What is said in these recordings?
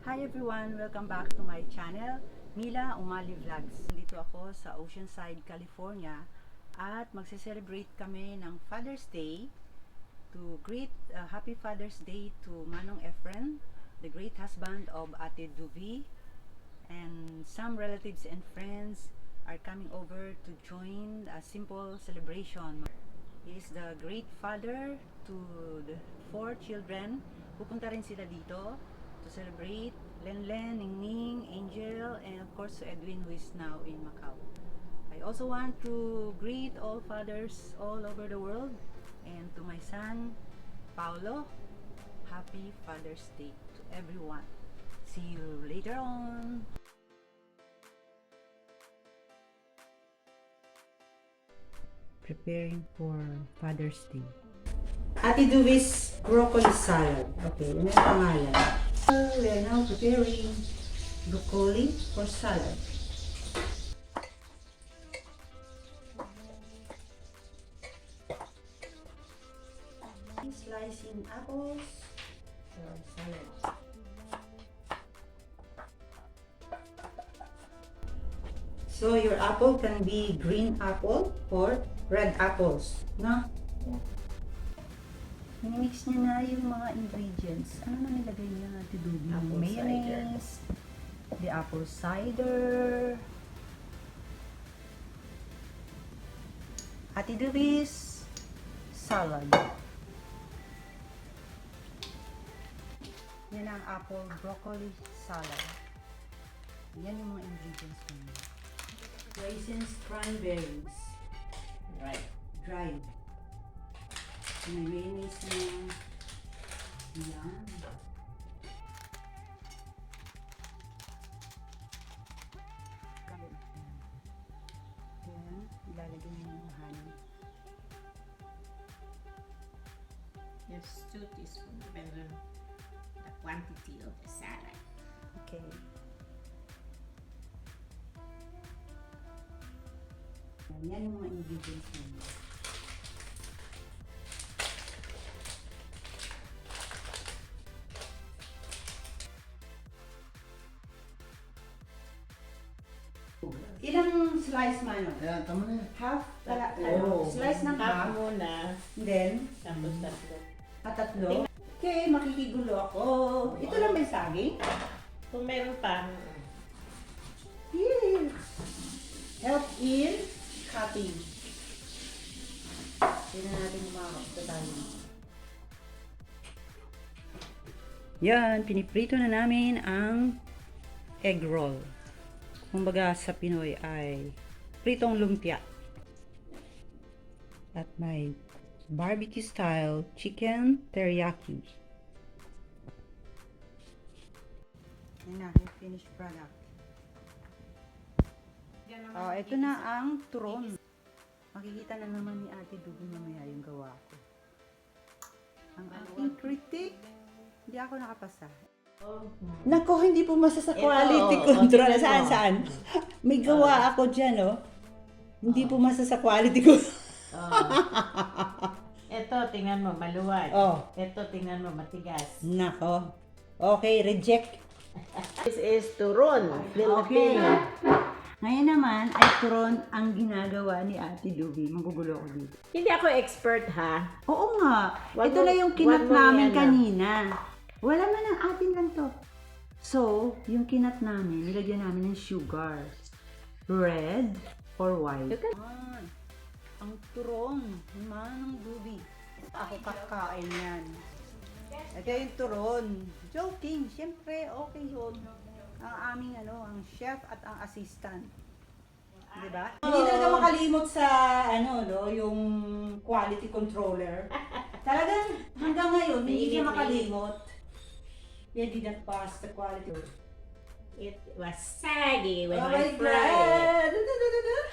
Hi everyone! Welcome back to my channel, Mila Umali Vlogs. Dito ako sa Oceanside, California at magse-celebrate kami ng Father's Day to greet Happy Father's Day to Manong Efren, the great husband of Ate Duvi, and some relatives and friends are coming over to join a simple celebration. He is the great father to the 4 children. Pupunta rin sila dito to celebrate Lenlen, Ningning, Angel, and of course Edwin, who is now in Macau. I also want to greet all fathers all over the world, and to my son Paulo, Happy Father's Day to everyone. See you later on. Preparing for Father's Day. Ate Duvi's broccoli salad. Okay, yun ang pangalan. We are now preparing broccoli for salad. Slicing apples for salad. So your apple can be green apple or red apples, no? Yeah. Minimix niya na yung mga ingredients. Ano na nilagay niya? Apple mayonnaise, cider. The apple cider, Ate Duvi's salad. Yan ang apple broccoli salad. Yan yung mga ingredients niya. Raisins, cranberries. Right. Dried. May mayonnaise na. Yan. Yan. Ilalagay mo yung honey. Yes, 2 teaspoons, depending on the quantity of the salad. Okay. Yan yung mga ingredients niya. Ilang slice man? Ayan, tama na yan. Half? Oh. Slice ng half. muna, Then, tapos tatlo. tatlo. Okay, makikigulo ako. Ito lang ba yung saging? Kung meron pa, Yes. Help in cutting. Tignan natin kung makakapita tayo. Yan, piniprito na namin ang egg roll. Kumbaga sa Pinoy ay pritong lumpia. At may barbecue style chicken teriyaki. Yan na, yung finished product. Oh, ito na ang turon. Makikita na naman ni Ate Duvi mamaya yung gawa ko. Ang aking critic, hindi ako nakapasa. Nako, hindi pumasa sa quality control. Saan? May gawa ako dyan, oh. Hindi pumasa sa quality control. ito tingnan mo maluwag. Oh. Ito tingnan mo matigas. Nako. Okay, reject. This is turon, Okay. Ngayon naman ay turon ang ginagawa ni Ate Duvi. Magugulo ko dito. Hindi ako expert ha. Oo nga. Wag Ito mo- na yung wag kinat mo namin yan, kanina. Wala man ang atin lang to. So, yung kinat namin, nilagyan namin ng sugar. Red or white. You can- Ang turon. Manang Duvi. Ako kakain yan. Ito yung turon. Joking. Siyempre, okay yun. Ang aming ang chef at ang assistant. Diba? Hindi talaga makalimot sa yung quality controller. Talagang hanggang ngayon hindi siya makalimot. He did not pass the quality. It was saggy when Oh I my fried it. God!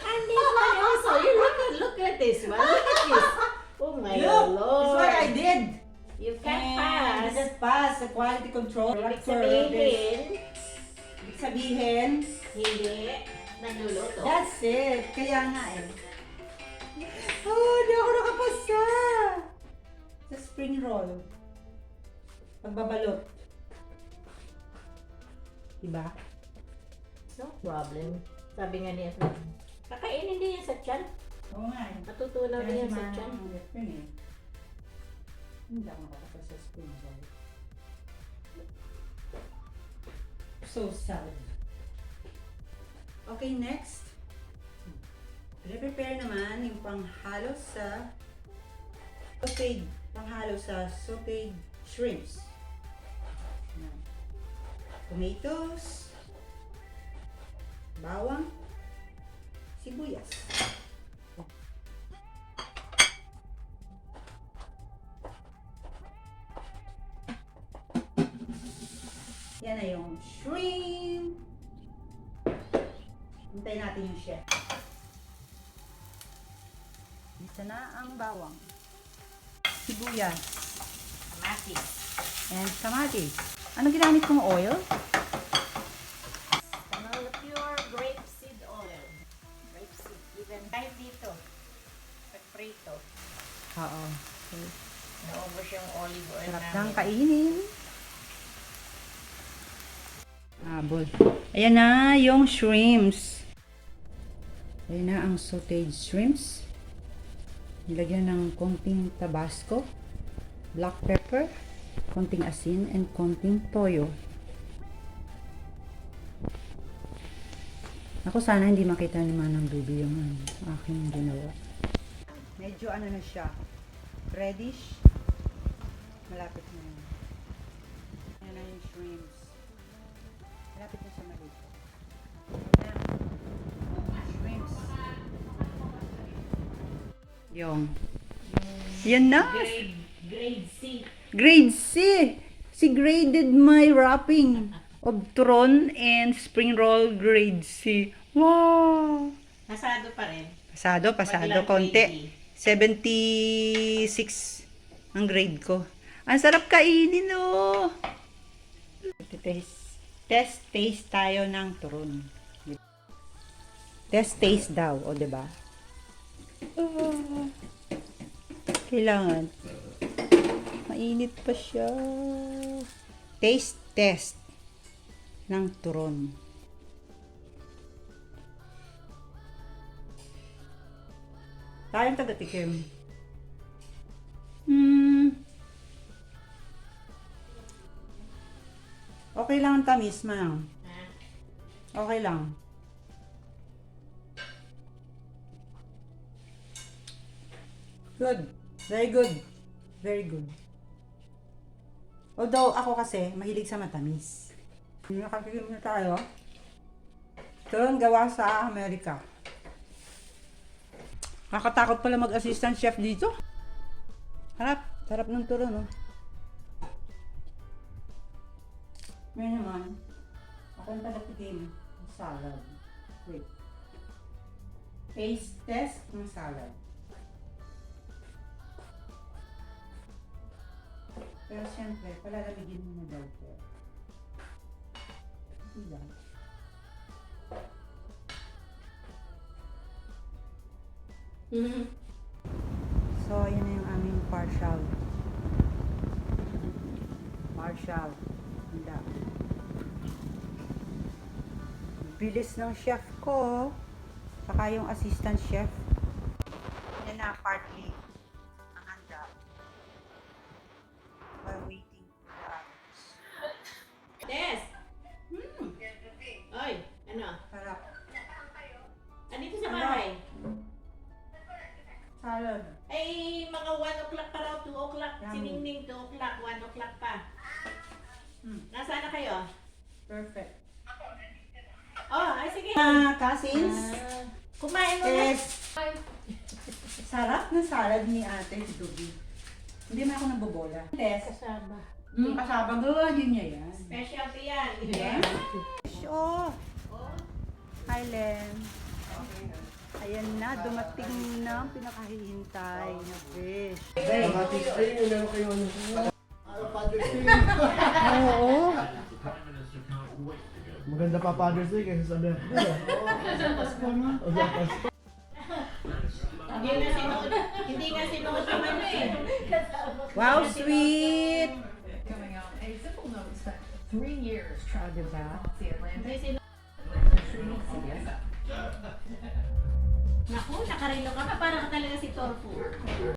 And this one also, you look at this one. Look at this. Oh my Look! Lord. That's what I did. You can't And pass. I didn't pass the quality control. Ibig sabihin, Ibig sabihin, hindi nagluluto. that's it. Kaya nga eh. Oh, hindi ako nakapasa. Sa spring roll. Pagbabalot. Diba? No problem. Sabi nga niya, kakainin din yan sa tiyan. Oo nga eh. Matutunaw din yan sa tiyan. Yun eh. Hindi ako makakapag sa spoon bowl. So sad. Okay, next. Prepare naman yung panghalo sa sauteed shrimps. Yan. Tomatoes, bawang, sibuyas. Yan na yung shrimp. Hintayin natin yung chef. Dito na ang bawang, sibuyas, Kamatis. and kamatis. Ano ginamit kong oil? Canola pure grapeseed oil. Grapeseed. Even kahit dito. Pag-prito. Oo. Okay. Naubos yung olive oil Sarap namin. lang kainin. Abol. Ayan na yung shrimps. Ayan na ang sauteed shrimps. Nilagyan ng konting tabasco, black pepper, konting asin, and konting toyo. Ako sana hindi makita ni Manang Bibi yung aking ginawa. Medyo ano na siya, reddish. Malapit na yun. Ayan na yung shrimps. Malapit na siya malito. Ayan na. Shrimps. Yung. Yan na. Grade C. Grade C. She graded my wrapping of turon and spring roll grade C. Wow. Nasado pa rin. Pasado, Maglang konti. 76 ang grade ko. Ang sarap kainin, oh. Taste tayo ng turon. Taste daw, o diba? Oh, kailangan. Mainit pa siya. Test ng turon. Tayong taga-tikim. Okay lang ang tamis, Mang. Okay lang. Good. Very good. Very good. Although ako kasi mahilig sa matamis. Nakatikim na tayo. Turon gawa sa Amerika. Nakakatakot pala mag-assistant chef dito. Harap. Sarap ng turon, no? Ngayon naman, akong taga-tikim ng salad. Wait. Taste test ng salad. Pero siyempre, palalamigin mo na daw po. Diba? So, yun na yung aming partial. Handa. Bilis ng chef ko. Saka yung assistant chef. Yan na, partly. Ang handa. While waiting for the others. Des! Oy, ano? Sarap. Andito sa bahay. Salad. Ay, mga 1 o'clock pa raw, 2 o'clock. Yummy. Siningning 2 o'clock, 1 o'clock pa. Nasaan na kayo? Perfect. Oh, ay sige. Cousins. Kumain mo na. Yes. Sarap na salad ni ate si Dubi. Hindi man ako nabobola. Tess. Kasama. Kasaba gawa din niya yan. Specialty yan. Yeah. Oh. Hi, Len. Ayan na, dumating na ang pinakahihintay na fish. Father's Day, meron kayo ano? Father's Day. Oo. Maganda pa Father's Day kaysa sa birthday. Pasko na. O sa Pasko. Hindi nga sinuot yung ano eh. Wow, sweet. 3 years trying to balance the Atlantic. Naku, nakarelo ka pa. Para ka talaga si Torfu.